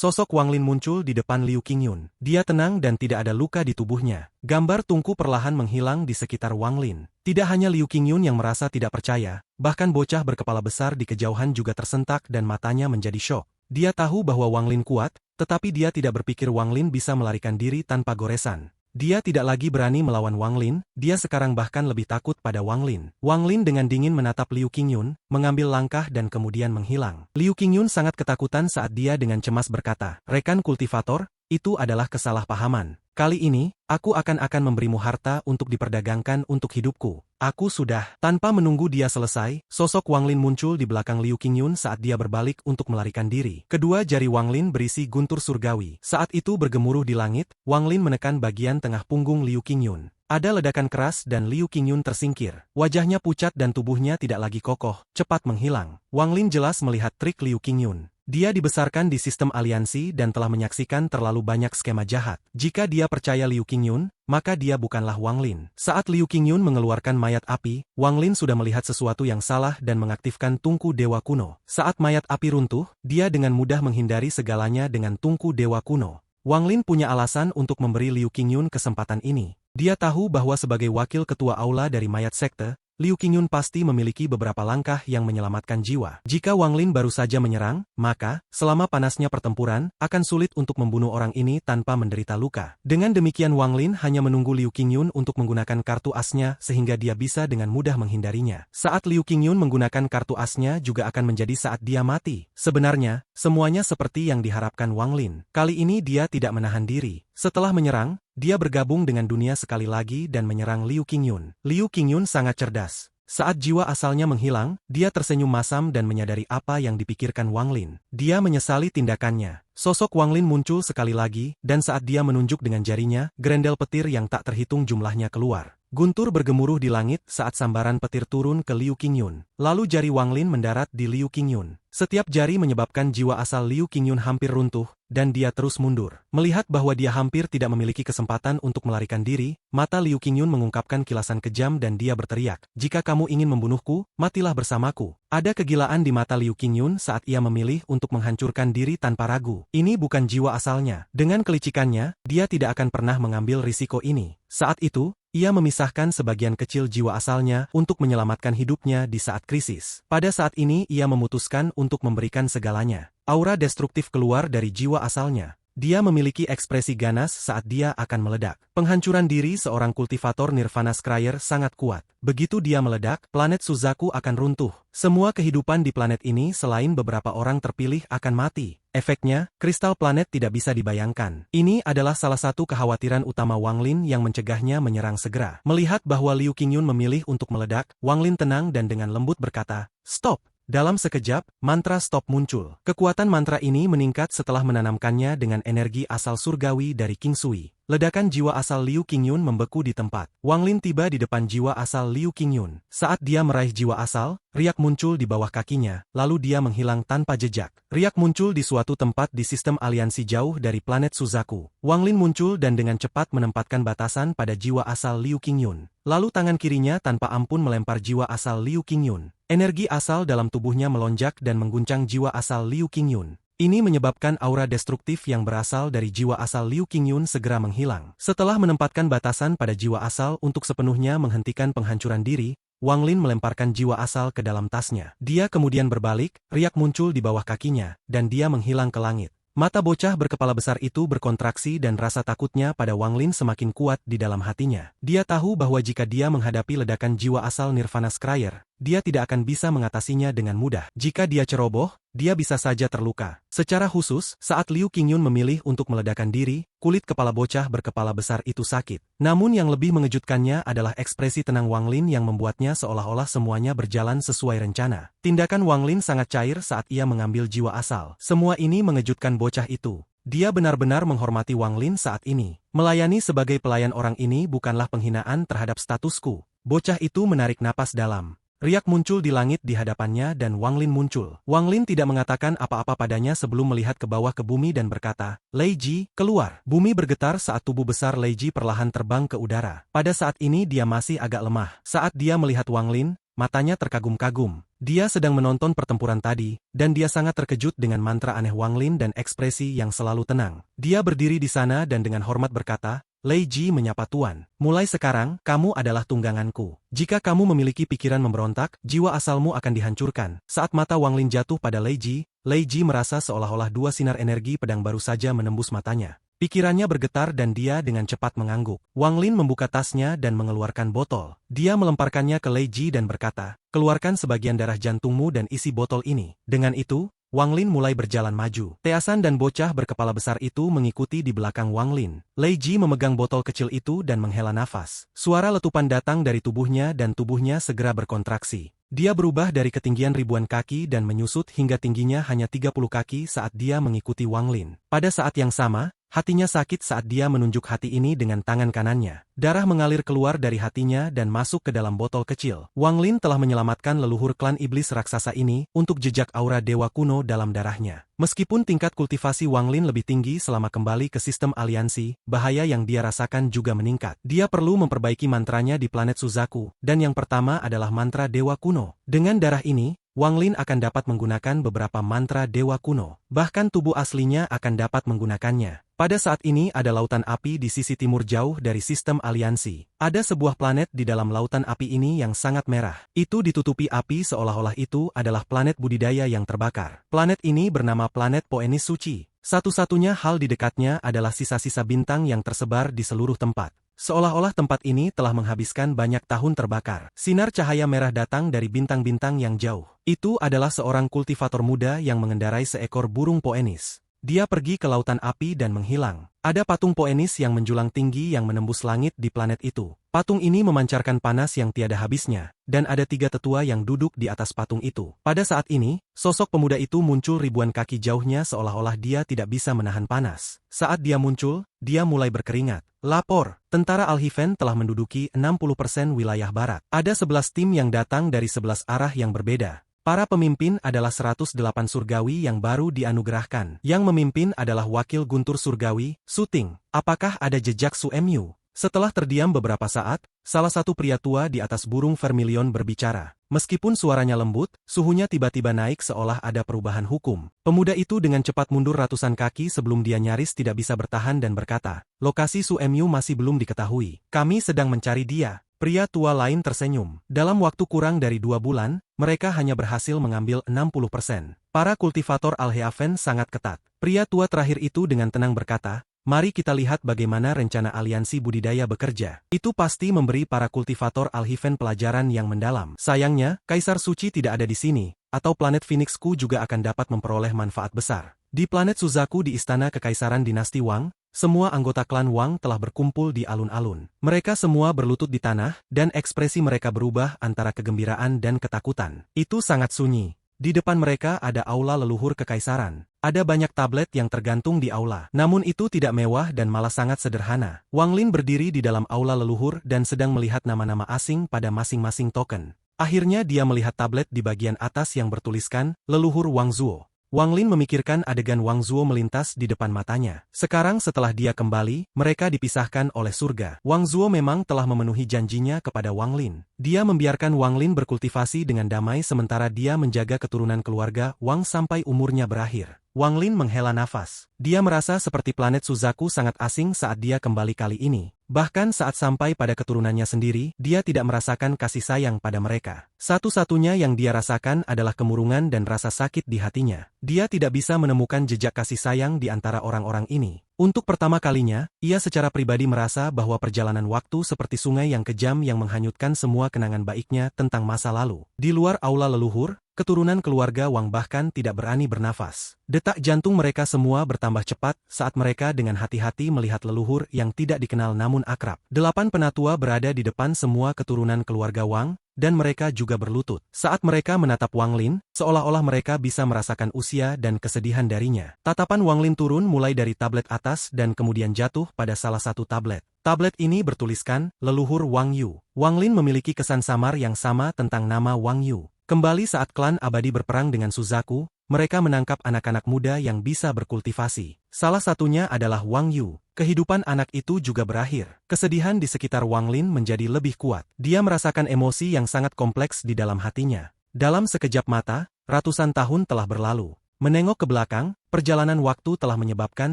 sosok Wang Lin muncul di depan Liu Qingyun. Dia tenang dan tidak ada luka di tubuhnya. Gambar tungku perlahan menghilang di sekitar Wang Lin. Tidak hanya Liu Qingyun yang merasa tidak percaya, bahkan bocah berkepala besar di kejauhan juga tersentak dan matanya menjadi syok. Dia tahu bahwa Wang Lin kuat, tetapi dia tidak berpikir Wang Lin bisa melarikan diri tanpa goresan. Dia tidak lagi berani melawan Wang Lin, dia sekarang bahkan lebih takut pada Wang Lin. Wang Lin dengan dingin menatap Liu Qingyun, mengambil langkah dan kemudian menghilang. Liu Qingyun sangat ketakutan saat dia dengan cemas berkata, "Rekan kultivator, itu adalah kesalahpahaman. Kali ini, aku akan memberimu harta untuk diperdagangkan untuk hidupku. Aku sudah." Tanpa menunggu dia selesai, sosok Wang Lin muncul di belakang Liu Qingyun saat dia berbalik untuk melarikan diri. Kedua jari Wang Lin berisi guntur surgawi. Saat itu bergemuruh di langit, Wang Lin menekan bagian tengah punggung Liu Qingyun. Ada ledakan keras dan Liu Qingyun tersingkir. Wajahnya pucat dan tubuhnya tidak lagi kokoh, cepat menghilang. Wang Lin jelas melihat trik Liu Qingyun. Dia dibesarkan di sistem aliansi dan telah menyaksikan terlalu banyak skema jahat. Jika dia percaya Liu Qingyun, maka dia bukanlah Wang Lin. Saat Liu Qingyun mengeluarkan mayat api, Wang Lin sudah melihat sesuatu yang salah dan mengaktifkan tungku dewa kuno. Saat mayat api runtuh, dia dengan mudah menghindari segalanya dengan tungku dewa kuno. Wang Lin punya alasan untuk memberi Liu Qingyun kesempatan ini. Dia tahu bahwa sebagai wakil ketua aula dari mayat sekte, Liu Qingyun pasti memiliki beberapa langkah yang menyelamatkan jiwa. Jika Wang Lin baru saja menyerang, maka, selama panasnya pertempuran, akan sulit untuk membunuh orang ini tanpa menderita luka. Dengan demikian Wang Lin hanya menunggu Liu Qingyun untuk menggunakan kartu asnya sehingga dia bisa dengan mudah menghindarinya. Saat Liu Qingyun menggunakan kartu asnya juga akan menjadi saat dia mati. Sebenarnya, semuanya seperti yang diharapkan Wang Lin. Kali ini dia tidak menahan diri. Setelah menyerang, dia bergabung dengan dunia sekali lagi dan menyerang Liu Qingyun. Liu Qingyun sangat cerdas. Saat jiwa asalnya menghilang, dia tersenyum masam dan menyadari apa yang dipikirkan Wang Lin. Dia menyesali tindakannya. Sosok Wang Lin muncul sekali lagi, dan saat dia menunjuk dengan jarinya, gerendel petir yang tak terhitung jumlahnya keluar. Guntur bergemuruh di langit saat sambaran petir turun ke Liu Qingyun. Lalu jari Wang Lin mendarat di Liu Qingyun. Setiap jari menyebabkan jiwa asal Liu Qingyun hampir runtuh, dan dia terus mundur. Melihat bahwa dia hampir tidak memiliki kesempatan untuk melarikan diri, mata Liu Qingyun mengungkapkan kilasan kejam dan dia berteriak, "Jika kamu ingin membunuhku, matilah bersamaku." Ada kegilaan di mata Liu Qingyun saat ia memilih untuk menghancurkan diri tanpa ragu. Ini bukan jiwa asalnya. Dengan kelicikannya, dia tidak akan pernah mengambil risiko ini. Saat itu, ia memisahkan sebagian kecil jiwa asalnya untuk menyelamatkan hidupnya di saat krisis. Pada saat ini ia memutuskan untuk memberikan segalanya. Aura destruktif keluar dari jiwa asalnya. Dia memiliki ekspresi ganas saat dia akan meledak. Penghancuran diri seorang kultivator Nirvana Scryer sangat kuat. Begitu dia meledak, planet Suzaku akan runtuh. Semua kehidupan di planet ini selain beberapa orang terpilih akan mati. Efeknya, kristal planet tidak bisa dibayangkan. Ini adalah salah satu kekhawatiran utama Wang Lin yang mencegahnya menyerang segera. Melihat bahwa Liu Qingyun memilih untuk meledak, Wang Lin tenang dan dengan lembut berkata, "Stop." Dalam sekejap, mantra stop muncul. Kekuatan mantra ini meningkat setelah menanamkannya dengan energi asal surgawi dari King Sui. Ledakan jiwa asal Liu Qingyun membeku di tempat. Wang Lin tiba di depan jiwa asal Liu Qingyun. Saat dia meraih jiwa asal, riak muncul di bawah kakinya, lalu dia menghilang tanpa jejak. Riak muncul di suatu tempat di sistem aliansi jauh dari planet Suzaku. Wang Lin muncul dan dengan cepat menempatkan batasan pada jiwa asal Liu Qingyun. Lalu tangan kirinya tanpa ampun melempar jiwa asal Liu Qingyun. Energi asal dalam tubuhnya melonjak dan mengguncang jiwa asal Liu Qingyun. Ini menyebabkan aura destruktif yang berasal dari jiwa asal Liu Qingyun segera menghilang. Setelah menempatkan batasan pada jiwa asal untuk sepenuhnya menghentikan penghancuran diri, Wang Lin melemparkan jiwa asal ke dalam tasnya. Dia kemudian berbalik, riak muncul di bawah kakinya, dan dia menghilang ke langit. Mata bocah berkepala besar itu berkontraksi dan rasa takutnya pada Wang Lin semakin kuat di dalam hatinya. Dia tahu bahwa jika dia menghadapi ledakan jiwa asal Nirvana Scryer, dia tidak akan bisa mengatasinya dengan mudah. Jika dia ceroboh, dia bisa saja terluka. Secara khusus, saat Liu Qingyun memilih untuk meledakkan diri, kulit kepala bocah berkepala besar itu sakit. Namun yang lebih mengejutkannya adalah ekspresi tenang Wang Lin yang membuatnya seolah-olah semuanya berjalan sesuai rencana. Tindakan Wang Lin sangat cair saat ia mengambil jiwa asal. Semua ini mengejutkan bocah itu. Dia benar-benar menghormati Wang Lin saat ini. Melayani sebagai pelayan orang ini bukanlah penghinaan terhadap statusku. Bocah itu menarik napas dalam. Riak muncul di langit di hadapannya dan Wang Lin muncul. Wang Lin tidak mengatakan apa-apa padanya sebelum melihat ke bawah ke bumi dan berkata, "Lei Ji, keluar." Bumi bergetar saat tubuh besar Lei Ji perlahan terbang ke udara. Pada saat ini dia masih agak lemah. Saat dia melihat Wang Lin, matanya terkagum-kagum. Dia sedang menonton pertempuran tadi, dan dia sangat terkejut dengan mantra aneh Wang Lin dan ekspresi yang selalu tenang. Dia berdiri di sana dan dengan hormat berkata, Lei Ji menyapa Tuan. Mulai sekarang, kamu adalah tungganganku. Jika kamu memiliki pikiran memberontak, jiwa asalmu akan dihancurkan. Saat mata Wang Lin jatuh pada Lei Ji merasa seolah-olah dua sinar energi pedang baru saja menembus matanya. Pikirannya bergetar dan dia dengan cepat mengangguk. Wang Lin membuka tasnya dan mengeluarkan botol. Dia melemparkannya ke Lei Ji dan berkata, keluarkan sebagian darah jantungmu dan isi botol ini. Dengan itu, Wang Lin mulai berjalan maju. Teasan dan bocah berkepala besar itu mengikuti di belakang Wang Lin. Lei Ji memegang botol kecil itu dan menghela nafas. Suara letupan datang dari tubuhnya dan tubuhnya segera berkontraksi. Dia berubah dari ketinggian ribuan kaki dan menyusut hingga tingginya hanya 30 kaki saat dia mengikuti Wang Lin. Pada saat yang sama, hatinya sakit saat dia menunjuk hati ini dengan tangan kanannya. Darah mengalir keluar dari hatinya dan masuk ke dalam botol kecil. Wang Lin telah menyelamatkan leluhur klan iblis raksasa ini untuk jejak aura dewa kuno dalam darahnya. Meskipun tingkat kultivasi Wang Lin lebih tinggi selama kembali ke sistem aliansi, bahaya yang dia rasakan juga meningkat. Dia perlu memperbaiki mantranya di planet Suzaku, dan yang pertama adalah mantra dewa kuno. Dengan darah ini, Wang Lin akan dapat menggunakan beberapa mantra dewa kuno. Bahkan tubuh aslinya akan dapat menggunakannya. Pada saat ini ada lautan api di sisi timur jauh dari sistem aliansi. Ada sebuah planet di dalam lautan api ini yang sangat merah. Itu ditutupi api seolah-olah itu adalah planet budidaya yang terbakar. Planet ini bernama planet Poenis Suci. Satu-satunya hal di dekatnya adalah sisa-sisa bintang yang tersebar di seluruh tempat. Seolah-olah tempat ini telah menghabiskan banyak tahun terbakar. Sinar cahaya merah datang dari bintang-bintang yang jauh. Itu adalah seorang kultivator muda yang mengendarai seekor burung Poenis. Dia pergi ke lautan api dan menghilang. Ada patung Poenis yang menjulang tinggi yang menembus langit di planet itu. Patung ini memancarkan panas yang tiada habisnya, dan ada 3 tetua yang duduk di atas patung itu. Pada saat ini, sosok pemuda itu muncul ribuan kaki jauhnya seolah-olah dia tidak bisa menahan panas. Saat dia muncul, dia mulai berkeringat. Lapor, tentara Alhiven telah menduduki 60% wilayah barat. Ada 11 tim yang datang dari 11 arah yang berbeda. Para pemimpin adalah 108 surgawi yang baru dianugerahkan. Yang memimpin adalah wakil guntur surgawi, Suting. Apakah ada jejak Su Mu? Setelah terdiam beberapa saat, salah satu pria tua di atas burung vermilion berbicara. Meskipun suaranya lembut, suhunya tiba-tiba naik seolah ada perubahan hukum. Pemuda itu dengan cepat mundur ratusan kaki sebelum dia nyaris tidak bisa bertahan dan berkata, lokasi Su Mu masih belum diketahui. Kami sedang mencari dia. Pria tua lain tersenyum. Dalam waktu kurang dari 2 bulan, mereka hanya berhasil mengambil 60%. Para kultivator Alheaven sangat ketat. Pria tua terakhir itu dengan tenang berkata, mari kita lihat bagaimana rencana aliansi budidaya bekerja. Itu pasti memberi para kultivator Alhiven pelajaran yang mendalam. Sayangnya, Kaisar Suci tidak ada di sini, atau planet Phoenixku juga akan dapat memperoleh manfaat besar. Di planet Suzaku di Istana Kekaisaran Dinasti Wang, semua anggota klan Wang telah berkumpul di alun-alun. Mereka semua berlutut di tanah, dan ekspresi mereka berubah antara kegembiraan dan ketakutan. Itu sangat sunyi. Di depan mereka ada aula leluhur kekaisaran. Ada banyak tablet yang tergantung di aula. Namun itu tidak mewah dan malah sangat sederhana. Wang Lin berdiri di dalam aula leluhur dan sedang melihat nama-nama asing pada masing-masing token. Akhirnya dia melihat tablet di bagian atas yang bertuliskan, leluhur Wang Zuo. Wang Lin memikirkan adegan Wang Zuo melintas di depan matanya. Sekarang setelah dia kembali, mereka dipisahkan oleh surga. Wang Zuo memang telah memenuhi janjinya kepada Wang Lin. Dia membiarkan Wang Lin berkultivasi dengan damai sementara dia menjaga keturunan keluarga Wang sampai umurnya berakhir. Wang Lin menghela nafas. Dia merasa seperti planet Suzaku sangat asing saat dia kembali kali ini. Bahkan saat sampai pada keturunannya sendiri, dia tidak merasakan kasih sayang pada mereka. Satu-satunya yang dia rasakan adalah kemurungan dan rasa sakit di hatinya. Dia tidak bisa menemukan jejak kasih sayang di antara orang-orang ini. Untuk pertama kalinya, ia secara pribadi merasa bahwa perjalanan waktu seperti sungai yang kejam yang menghanyutkan semua kenangan baiknya tentang masa lalu. Di luar aula leluhur, keturunan keluarga Wang bahkan tidak berani bernafas. Detak jantung mereka semua bertambah cepat saat mereka dengan hati-hati melihat leluhur yang tidak dikenal namun akrab. 8 penatua berada di depan semua keturunan keluarga Wang, dan mereka juga berlutut. Saat mereka menatap Wang Lin, seolah-olah mereka bisa merasakan usia dan kesedihan darinya. Tatapan Wang Lin turun mulai dari tablet atas dan kemudian jatuh pada salah satu tablet. Tablet ini bertuliskan, leluhur Wang Yu. Wang Lin memiliki kesan samar yang sama tentang nama Wang Yu. Kembali saat klan abadi berperang dengan Suzaku, mereka menangkap anak-anak muda yang bisa berkultivasi. Salah satunya adalah Wang Yu. kehidupan anak itu juga berakhir. Kesedihan di sekitar Wang Lin menjadi lebih kuat. Dia merasakan emosi yang sangat kompleks di dalam hatinya. Dalam sekejap mata, ratusan tahun telah berlalu. Menengok ke belakang, perjalanan waktu telah menyebabkan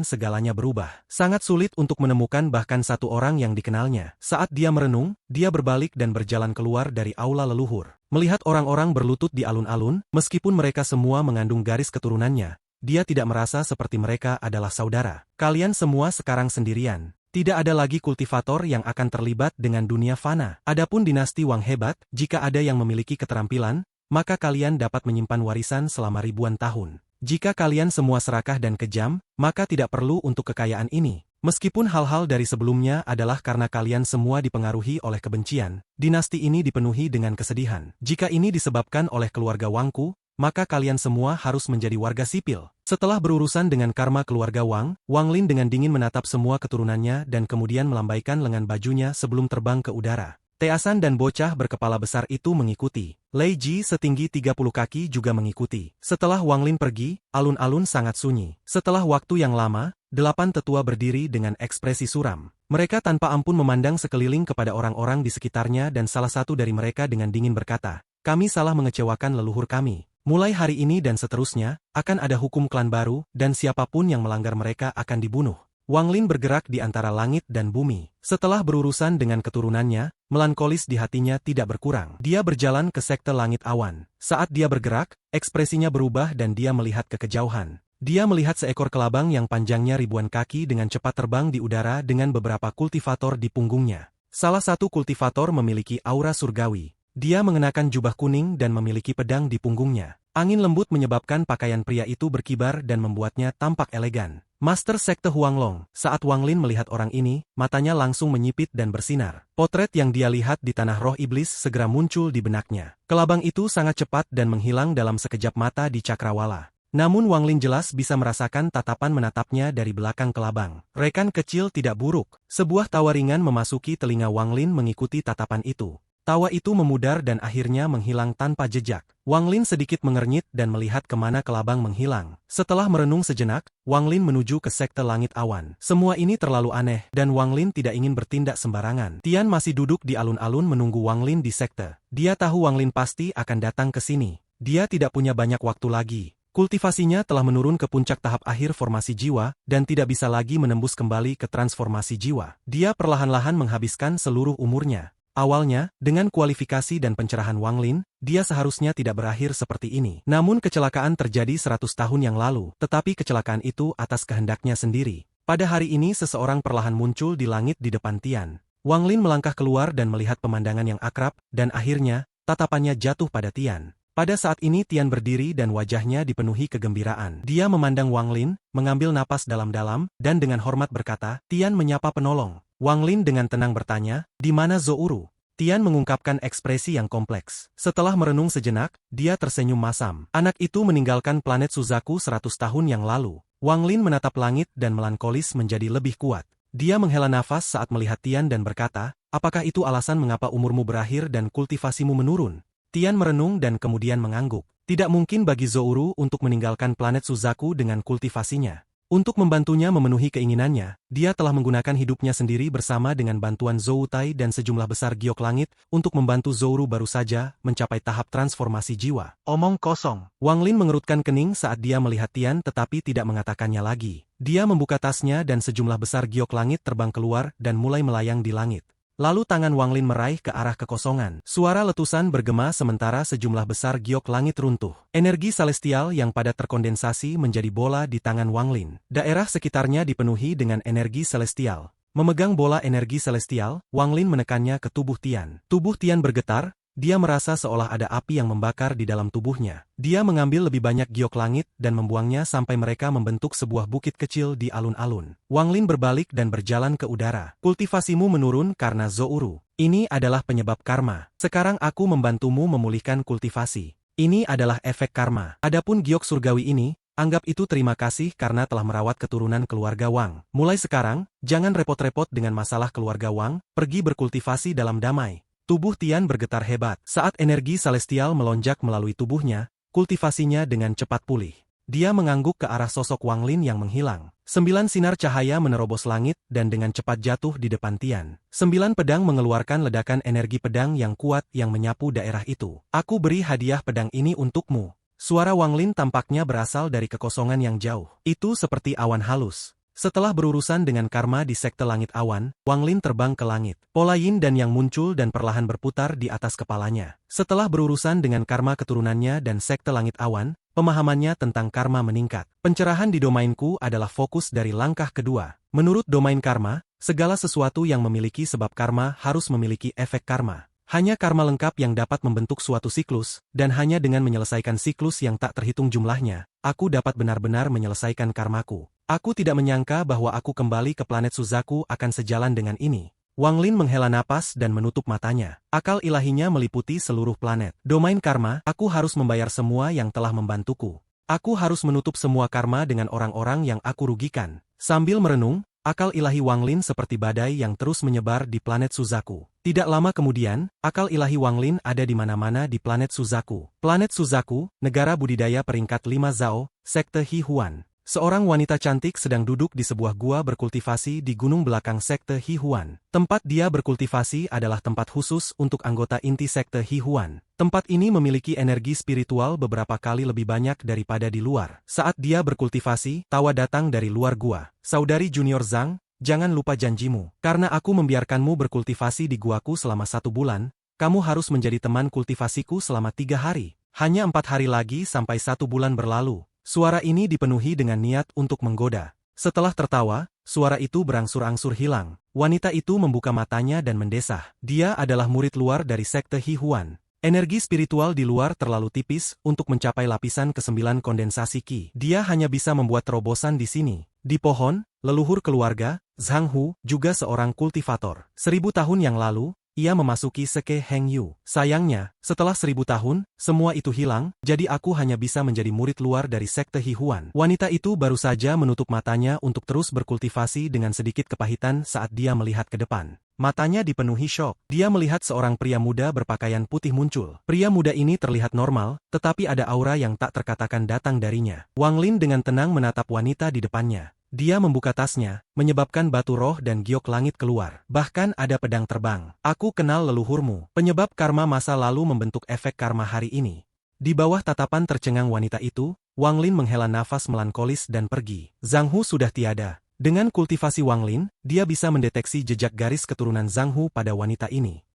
segalanya berubah. Sangat sulit untuk menemukan bahkan satu orang yang dikenalnya. Saat dia merenung, dia berbalik dan berjalan keluar dari aula leluhur. Melihat orang-orang berlutut di alun-alun, meskipun mereka semua mengandung garis keturunannya, dia tidak merasa seperti mereka adalah saudara. Kalian semua sekarang sendirian. Tidak ada lagi kultivator yang akan terlibat dengan dunia fana. Adapun dinasti Wang hebat, jika ada yang memiliki keterampilan, maka kalian dapat menyimpan warisan selama ribuan tahun. Jika kalian semua serakah dan kejam, maka tidak perlu untuk kekayaan ini. Meskipun hal-hal dari sebelumnya adalah karena kalian semua dipengaruhi oleh kebencian, dinasti ini dipenuhi dengan kesedihan. Jika ini disebabkan oleh keluarga Wangku, maka kalian semua harus menjadi warga sipil. Setelah berurusan dengan karma keluarga Wang, Wang Lin dengan dingin menatap semua keturunannya dan kemudian melambaikan lengan bajunya sebelum terbang ke udara. Teasan dan bocah berkepala besar itu mengikuti. Lei Ji setinggi 30 kaki juga mengikuti. Setelah Wang Lin pergi, alun-alun sangat sunyi. Setelah waktu yang lama, 8 tetua berdiri dengan ekspresi suram. Mereka tanpa ampun memandang sekeliling kepada orang-orang di sekitarnya dan salah satu dari mereka dengan dingin berkata, "Kami salah mengecewakan leluhur kami. Mulai hari ini dan seterusnya, akan ada hukum klan baru dan siapapun yang melanggar mereka akan dibunuh." Wang Lin bergerak di antara langit dan bumi. Setelah berurusan dengan keturunannya, melankolis di hatinya tidak berkurang. Dia berjalan ke sekte langit awan. Saat dia bergerak, ekspresinya berubah dan dia melihat ke kejauhan. Dia melihat seekor kelabang yang panjangnya ribuan kaki dengan cepat terbang di udara dengan beberapa kultivator di punggungnya. Salah satu kultivator memiliki aura surgawi. Dia mengenakan jubah kuning dan memiliki pedang di punggungnya. Angin lembut menyebabkan pakaian pria itu berkibar dan membuatnya tampak elegan. Master Sekte Huanglong, saat Wang Lin melihat orang ini, matanya langsung menyipit dan bersinar. Potret yang dia lihat di tanah roh iblis segera muncul di benaknya. Kelabang itu sangat cepat dan menghilang dalam sekejap mata di cakrawala. Namun Wang Lin jelas bisa merasakan tatapan menatapnya dari belakang kelabang. Rekan kecil tidak buruk. Sebuah tawa ringan memasuki telinga Wang Lin mengikuti tatapan itu. Tawa itu memudar dan akhirnya menghilang tanpa jejak. Wang Lin sedikit mengernyit dan melihat kemana kelabang menghilang. Setelah merenung sejenak, Wang Lin menuju ke sekte langit awan. Semua ini terlalu aneh, dan Wang Lin tidak ingin bertindak sembarangan. Tian masih duduk di alun-alun menunggu Wang Lin di sekte. Dia tahu Wang Lin pasti akan datang ke sini. Dia tidak punya banyak waktu lagi. Kultivasinya telah menurun ke puncak tahap akhir formasi jiwa, dan tidak bisa lagi menembus kembali ke transformasi jiwa. Dia perlahan-lahan menghabiskan seluruh umurnya. Awalnya, dengan kualifikasi dan pencerahan Wang Lin, dia seharusnya tidak berakhir seperti ini. Namun kecelakaan terjadi 100 tahun yang lalu, tetapi kecelakaan itu atas kehendaknya sendiri. Pada hari ini seseorang perlahan muncul di langit di depan Tian. Wang Lin melangkah keluar dan melihat pemandangan yang akrab, dan akhirnya, tatapannya jatuh pada Tian. Pada saat ini Tian berdiri dan wajahnya dipenuhi kegembiraan. Dia memandang Wang Lin, mengambil napas dalam-dalam, dan dengan hormat berkata, "Tian menyapa penolong." Wang Lin dengan tenang bertanya, "Di mana Zouru?" Tian mengungkapkan ekspresi yang kompleks. Setelah merenung sejenak, dia tersenyum masam. Anak itu meninggalkan planet Suzaku 100 tahun yang lalu. Wang Lin menatap langit dan melankolis menjadi lebih kuat. Dia menghela nafas saat melihat Tian dan berkata, "Apakah itu alasan mengapa umurmu berakhir dan kultivasimu menurun?" Tian merenung dan kemudian mengangguk. Tidak mungkin bagi Zouru untuk meninggalkan planet Suzaku dengan kultivasinya. Untuk membantunya memenuhi keinginannya, dia telah menggunakan hidupnya sendiri bersama dengan bantuan Zoutai dan sejumlah besar giok langit untuk membantu Zouru baru saja mencapai tahap transformasi jiwa. Omong kosong. Wang Lin mengerutkan kening saat dia melihat Tian tetapi tidak mengatakannya lagi. Dia membuka tasnya dan sejumlah besar giok langit terbang keluar dan mulai melayang di langit. Lalu tangan Wang Lin meraih ke arah kekosongan. Suara letusan bergema sementara sejumlah besar giok langit runtuh. Energi celestial yang padat terkondensasi menjadi bola di tangan Wang Lin. Daerah sekitarnya dipenuhi dengan energi celestial. Memegang bola energi celestial, Wang Lin menekannya ke tubuh Tian. Tubuh Tian bergetar. Dia merasa seolah ada api yang membakar di dalam tubuhnya. Dia mengambil lebih banyak giok langit dan membuangnya sampai mereka membentuk sebuah bukit kecil di alun-alun. Wang Lin berbalik dan berjalan ke udara. "Kultivasimu menurun karena Zouru. Ini adalah penyebab karma. Sekarang aku membantumu memulihkan kultivasi. Ini adalah efek karma. Adapun giok surgawi ini, anggap itu terima kasih karena telah merawat keturunan keluarga Wang. Mulai sekarang, jangan repot-repot dengan masalah keluarga Wang, pergi berkultivasi dalam damai." Tubuh Tian bergetar hebat. Saat energi celestial melonjak melalui tubuhnya, kultivasinya dengan cepat pulih. Dia mengangguk ke arah sosok Wang Lin yang menghilang. 9 sinar cahaya menerobos langit dan dengan cepat jatuh di depan Tian. 9 pedang mengeluarkan ledakan energi pedang yang kuat yang menyapu daerah itu. Aku beri hadiah pedang ini untukmu. Suara Wang Lin tampaknya berasal dari kekosongan yang jauh. Itu seperti awan halus. Setelah berurusan dengan karma di sekte langit awan, Wang Lin terbang ke langit. Pola yin dan yang muncul dan perlahan berputar di atas kepalanya. Setelah berurusan dengan karma keturunannya dan sekte langit awan, pemahamannya tentang karma meningkat. Pencerahan di domainku adalah fokus dari langkah kedua. Menurut domain karma, segala sesuatu yang memiliki sebab karma harus memiliki efek karma. Hanya karma lengkap yang dapat membentuk suatu siklus, dan hanya dengan menyelesaikan siklus yang tak terhitung jumlahnya, aku dapat benar-benar menyelesaikan karmaku. Aku tidak menyangka bahwa aku kembali ke planet Suzaku akan sejalan dengan ini. Wang Lin menghela napas dan menutup matanya. Akal ilahinya meliputi seluruh planet. Domain karma, aku harus membayar semua yang telah membantuku. Aku harus menutup semua karma dengan orang-orang yang aku rugikan. Sambil merenung, akal ilahi Wang Lin seperti badai yang terus menyebar di planet Suzaku. Tidak lama kemudian, akal ilahi Wang Lin ada di mana-mana di planet Suzaku. Planet Suzaku, negara budidaya peringkat 5 Zhao, sekte He Huan. Seorang wanita cantik sedang duduk di sebuah gua berkultivasi di gunung belakang sekte He Huan. Tempat dia berkultivasi adalah tempat khusus untuk anggota inti sekte He Huan. Tempat ini memiliki energi spiritual beberapa kali lebih banyak daripada di luar. Saat dia berkultivasi, tawa datang dari luar gua. Saudari Junior Zhang, jangan lupa janjimu. Karena aku membiarkanmu berkultivasi di guaku selama 1 bulan, kamu harus menjadi teman kultivasiku selama 3 hari. Hanya 4 hari lagi sampai 1 bulan berlalu. Suara ini dipenuhi dengan niat untuk menggoda. Setelah tertawa, suara itu berangsur-angsur hilang. Wanita itu membuka matanya dan mendesah. Dia adalah murid luar dari sekte He Huan. Energi spiritual di luar terlalu tipis untuk mencapai lapisan ke-9 kondensasi Qi. Dia hanya bisa membuat terobosan di sini. Di pohon, leluhur keluarga, Zhang Hu, juga seorang kultivator. 1000 tahun yang lalu, ia memasuki Seke Heng Yu. Sayangnya, setelah 1000 tahun, semua itu hilang, jadi aku hanya bisa menjadi murid luar dari sekte He Huan. Wanita itu baru saja menutup matanya untuk terus berkultivasi dengan sedikit kepahitan saat dia melihat ke depan. Matanya dipenuhi syok. Dia melihat seorang pria muda berpakaian putih muncul. Pria muda ini terlihat normal, tetapi ada aura yang tak terkatakan datang darinya. Wang Lin dengan tenang menatap wanita di depannya. Dia membuka tasnya, menyebabkan batu roh dan giok langit keluar. Bahkan ada pedang terbang. Aku kenal leluhurmu. Penyebab karma masa lalu membentuk efek karma hari ini. Di bawah tatapan tercengang wanita itu, Wang Lin menghela nafas melankolis dan pergi. Zhang Hu sudah tiada. Dengan kultivasi Wang Lin, dia bisa mendeteksi jejak garis keturunan Zhang Hu pada wanita ini.